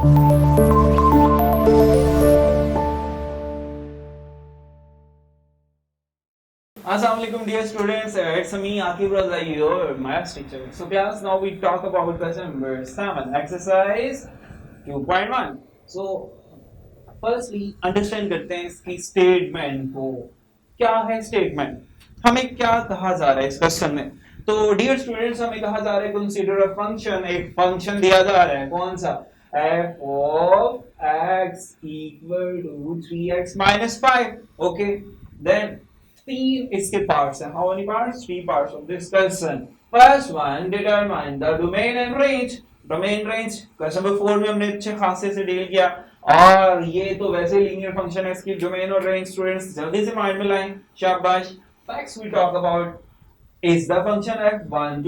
Assalamualaikum dear students, it's me Akib Raza, your maths teacher. So class, now we talk about question number 7, exercise 2.1. So firstly understand करते हैं इसकी statement को। क्या है statement, हमें क्या कहा जा रहा है इस क्वेश्चन में। तो डियर स्टूडेंट्स, हमें कहा जा रहा है कंसीडर अ फंक्शन, एक फंक्शन दिया जा रहा है, कौन सा, f of x equal to 3x minus 5. Okay, then तीन इसके पार्ट्स हैं, how many parts, three parts of this question. First one, determine the domain and range. Domain range question number 4 में हमने अच्छे खासे से डील किया, और ये तो वैसे लीनियर फंक्शन है, इसकी डोमेन और रेंज स्टूडेंट्स जल्दी से माइंड में लाएं, शाबाश। Next we talk about is the function f 1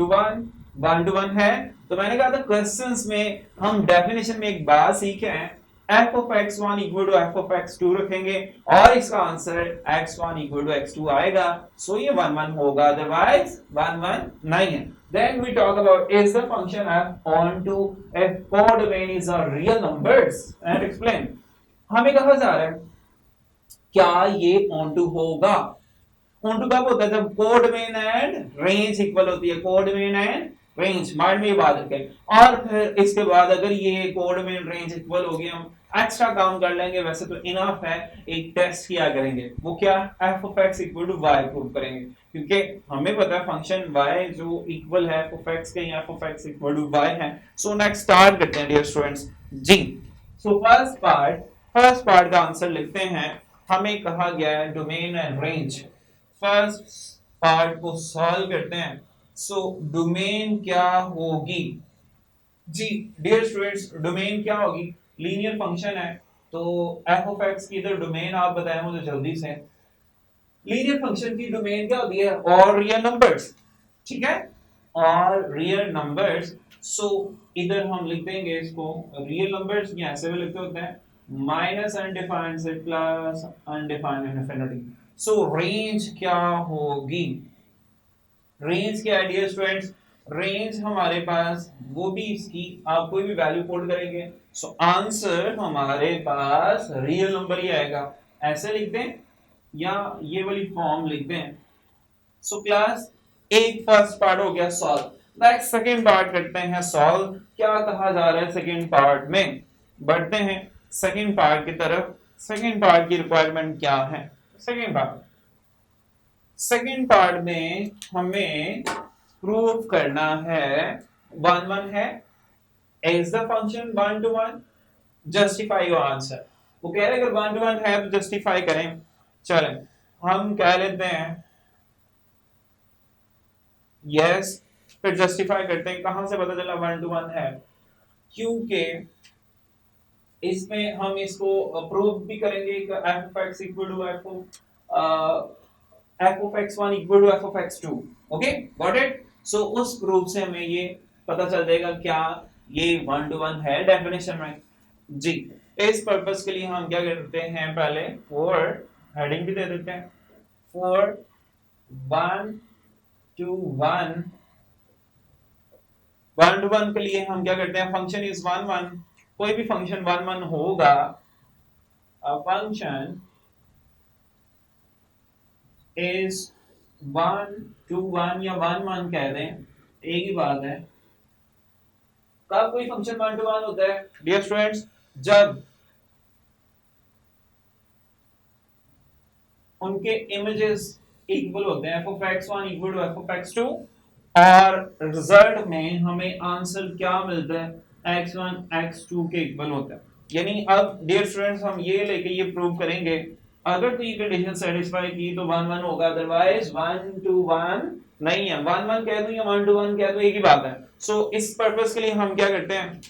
to 1 है। तो मैंने कहा था क्वेश्चंस में हम डेफिनेशन में एक बात सीखे हैं, f of x1 equal to f of x2 रखेंगे और इसका answer x1 equal to x2 आएगा, सो ये 1 1 होगा, अदरवाइज 1 1 नहीं है। Then we talk about is the function f onto if codomain is a real numbers and explain। हमें कहा जा रहा है क्या ये onto होगा। onto कब होता है, जब कोडमेन एंड रेंज इक्वल होती है, कोडमेन एंड रेंज, माइंड में ये बात रखें। और फिर इसके बाद अगर ये कोडमेन रेंज इक्वल होगी, हम एक्स्ट्रा काम कर लेंगे, वैसे तो इनफ है, एक टेस्ट किया करेंगे, वो क्या, f of x equal to y prove करेंगे, क्योंकि हमें पता है फंक्शन y जो इक्वल है f of x के, या f of x equal to y है। सो नेक्स्ट स्टार्ट करते हैं डियर स्टूडेंट्स जी। सो फर्स्ट पार्ट का आंसर लिखते हैं। हमें कहा गया है domain and range, first part को सॉल्व करते हैं। सो डोमेन क्या होगी जी डियर स्टूडेंट्स, डोमेन क्या होगी, लीनियर फंक्शन है, तो f ऑफ x की इधर डोमेन आप बताएं मुझे जल्दी से। लीनियर फंक्शन की डोमेन क्या होती है, और रियल नंबर्स, ठीक है, और रियल नंबर्स। सो इधर हम लिख देंगे इसको रियल नंबर्स, या ऐसे भी लिखते होते हैं माइनस अनडिफाइंड से प्लस अनडिफाइंड इनफिनिटी। सो रेंज क्या होगी, रेंज क्या है डियर स्टूडेंट्स, रेंज हमारे पास वो भी इसकी आप कोई भी वैल्यू पुट करेंगे, सो आंसर हमारे पास रियल नंबर ही आएगा, ऐसे लिख दें या ये वाली फॉर्म लिख दें। सो क्लास एक फर्स्ट पार्ट हो गया सॉल्व, नेक्स्ट सेकंड पार्ट करते हैं सॉल्व। क्या कहा जा रहा है सेकंड पार्ट में, बढ़ते हैं सेकंड पार्ट की तरफ। सेकंड पार्ट की रिक्वायरमेंट क्या है, सेकंड पार्ट में हमें प्रूव करना है 1 1 है, is the function 1 to 1, justify your answer. वो कह रहे हैं अगर 1 to 1 है तो जस्टिफाई करें, चलें हम कह लेते हैं यस, फिर जस्टिफाई करते हैं। कहां से पता चला 1 to 1 है, क्योंकि इसमें हम इसको प्रूव भी करेंगे कि f of x equal to f of x1 equal to f of x2, okay got it. So उस प्रूफ से हमें ये पता चल जाएगा क्या ये 1 to 1 है डेफिनेशन में जी। इस पर्पस के लिए हम क्या करते हैं, पहले फॉर हेडिंग भी दे देते हैं, फॉर 1 to 1, 1 to 1 के लिए हम क्या करते हैं, फंक्शन इज 1 1, कोई भी फंक्शन 1 1 होगा, a function is 1 to 1 या 1 1 कह दें, एक ही बात है। कब कोई फंक्शन 1 to 1 होता है डियर स्टूडेंट्स, जब उनके इमेजेस इक्वल होते हैं, f of x1 equal to f of x2, और रिजल्ट में हमें आंसर क्या मिलता है, x1 x2 के इक्वल होता है। यानी अब डियर स्टूडेंट्स हम ये लेके ये प्रूव करेंगे, अगर तो ये कंडीशन सेटिस्फाई की तो 1 1 होगा, अदरवाइज 1 to 1 नहीं है। 1 1 कह दूं या 1 to 1 कह दूं, एक ही बात है। सो इस पर्पस के लिए हम क्या करते हैं,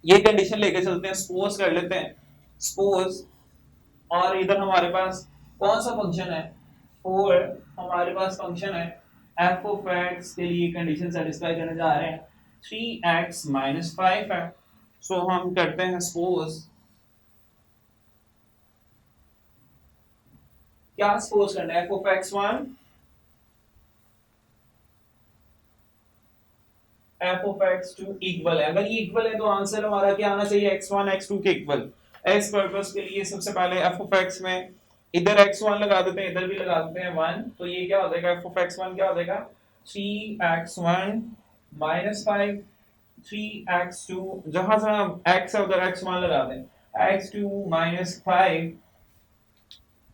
ये कंडीशन लेके चलते हैं, सपोज कर लेते हैं, सपोज, और इधर हमारे पास कौन सा फंक्शन है, फोर हमारे पास फंक्शन है, f ऑफ x के लिए कंडीशन सेटिस्फाई करने जा रहे हैं, 3x माइनस 5 है। सो हम करते हैं सपोज, क्या सपोज करना है, f of x1 F of X two equal है, अगर ये इक्वल है तो आंसर हमारा क्या आना चाहिए, x1 x2 के इक्वल। इस पर्पस के लिए सबसे पहले एफ ऑफ एक्स में इधर x1 लगा देते हैं, इधर भी लगा देते हैं 1, तो ये क्या हो जाएगा, एफ ऑफ x1 क्या हो जाएगा 3x1 माइनस 5, 3x2 जहां जहां x है उधर x1 लगा दें, x2 minus 5।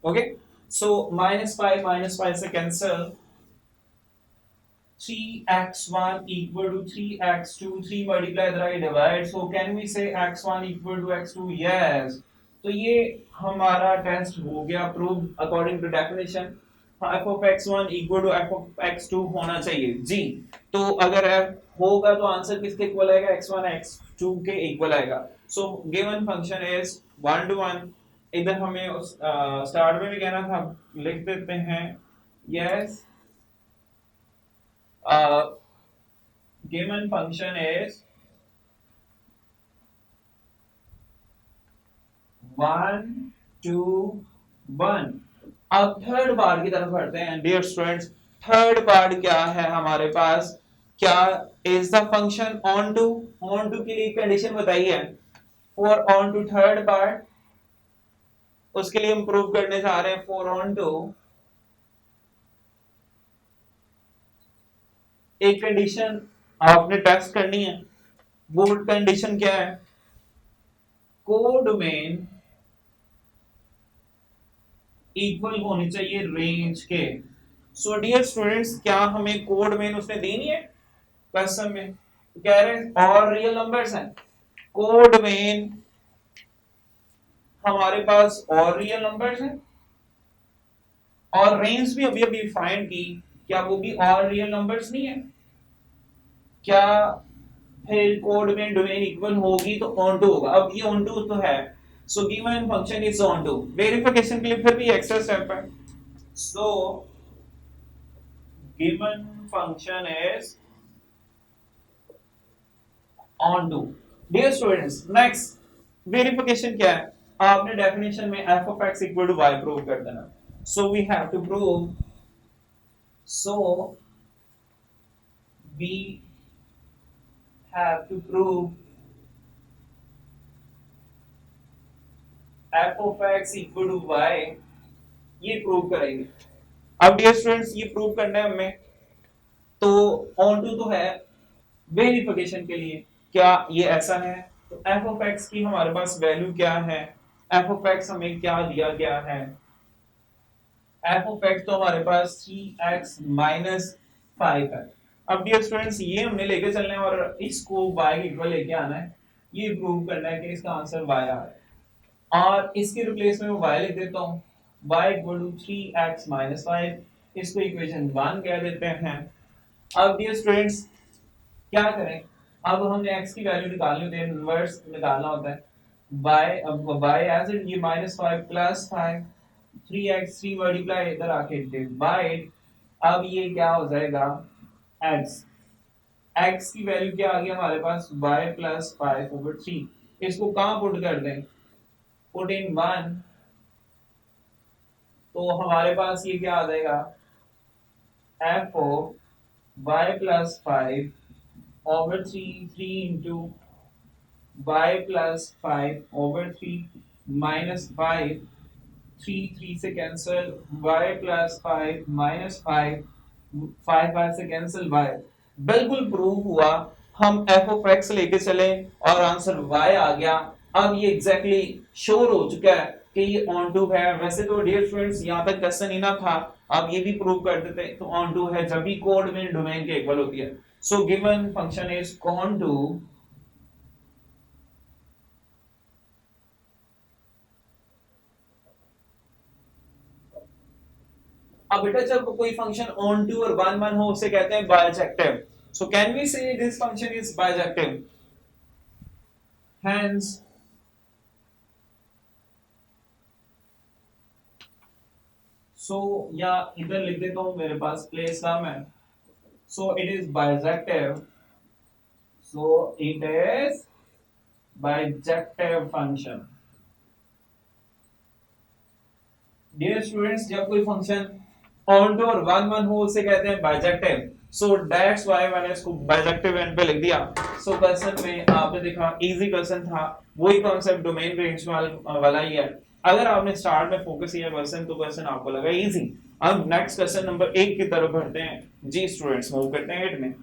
Okay, so minus 5 से cancel, 3x1 equal to 3x2, 3 multiply the right divide, so can we say x1 equal to x2? Yes, तो ये हमारा टेस्ट हो गया prove according to definition. f of x1 equal to f of x2 होना चाहिए जी। तो अगर f होगा तो आंसर किसके इक्वल आएगा, x1 x2 के इक्वल आएगा। सो गिवन फंक्शन इज 1 to 1। इधर हमें उस स्टार्ट में भी कहना था, लिख देते हैं yes. Given function is 1 to 1। अब थर्ड पार्ट की तरफ बढ़ते हैं डियर स्टूडेंट्स। थर्ड पार्ट क्या है हमारे पास, क्या is the function onto. Onto के लिए कंडीशन बताइए for onto third part, उसके लिए हम प्रूव करने जा रहे हैं फॉर ऑन टू। एक कंडीशन आपने टेस्ट करनी है, वो कंडीशन क्या है, कोड में इक्वल होनी चाहिए रेंज के। सो डियर स्टूडेंट्स, क्या हमें कोड में उसने देनी है क्वेश्चन में, तो कह रहे हैं और रियल नंबर्स हैं कोड में, हमारे पास और रियल नंबर्स हैं और रेंज भी अभी अभी फाइंड की, क्या वो भी और रियल नंबर्स नहीं है, क्या फिर कोड में डोमेन इक्वल होगी तो ऑन टू होगा। अब ये ऑन टू तो है, so given function is onto. Verification के लिए फिर भी एक्स्ट्रा स्टेप है। So given function is onto. Dear students, next verification क्या है, आपने डेफिनेशन में f of x equal to y prove कर देना। So we have to prove, so we have to prove f of x equal to y, ये prove करेंगे। अब dear students, ये प्रूव करना है हमें, तो ऑन टू तो है। वेरिफिकेशन के लिए क्या ये ऐसा है, तो f of x की हमारे पास वैल्यू क्या है, f of x हमें क्या दिया गया है, f of x तो हमारे पास 3x माइनस 5 है। अब डियर स्टूडेंट्स, ये हमने लेके चलना है और इसको y के इक्वल लेके आना है, ये प्रूव करना है कि इसका आंसर y आ रहा है। और इसके रिप्लेस में मैं y लिख देता हूँ, y equal to 3x minus 5, इसको इक्वेशन 1 कह देते हैं। अब डियर स्टूडेंट्स क्या करें, अब हमने x की वैल्यू निकालनी होती है, इनवर्स निकालना होता है। y, अब y एज इट, ये -5 प्लस 5, 3x 3 मल्टीप्लाई इधर आके डिवाइड, अब ये क्या हो जाएगा x, x की वैल्यू क्या आ गई हमारे पास y प्लस 5 ओवर 3, इसको कहां पुट कर दें, पुट इन 1, तो हमारे पास ये क्या आ जाएगा f of y plus 5 over 3 into y plus 5 over 3 minus 5, 3 से कैंसिल, y plus 5 minus 5, 5 से कैंसिल y, बिल्कुल प्रूव हुआ। हम f of x लेके चले और आंसर y आ गया। अब ये एग्जैक्टली श्योर हो चुका है कि ये ऑन टू है। वैसे तो डियर स्टूडेंट्स यहाँ तक क्वेश्चन ही ना था, आप ये भी प्रूव कर देते तो ऑन टू है, जब भी कोड में डोमेन के इक्वल होती है। So given function is onto. अब बेटा जब कोई फंक्शन ऑन टू और वन वन हो उसे कहते हैं bijective. So can we say this function is bijective, hence so या इधर लिख देता हूं, मेरे पास प्लेस नाम है। So it is bijective, so it is bijective function. Dear students, जब कोई फंक्शन ऑन टू और वन वन हो उसे कहते हैं बायजेक्टिव। सो दैट्स व्हाई मैंने इसको बाइजेक्टिव एंड पे लिख दिया। सो क्वेश्चन में आपने देखा इजी क्वेश्चन था, वही कॉन्सेप्ट डोमेन रेंज वाला ही है। अगर आपने स्टार्ट में फोकस किया क्वेश्चन तो क्वेश्चन आपको लगा इजी। अब नेक्स्ट क्वेश्चन नंबर 1 की तरफ बढ़ते हैं। जी स्टूडेंट्स मूव करते हैं 8 में।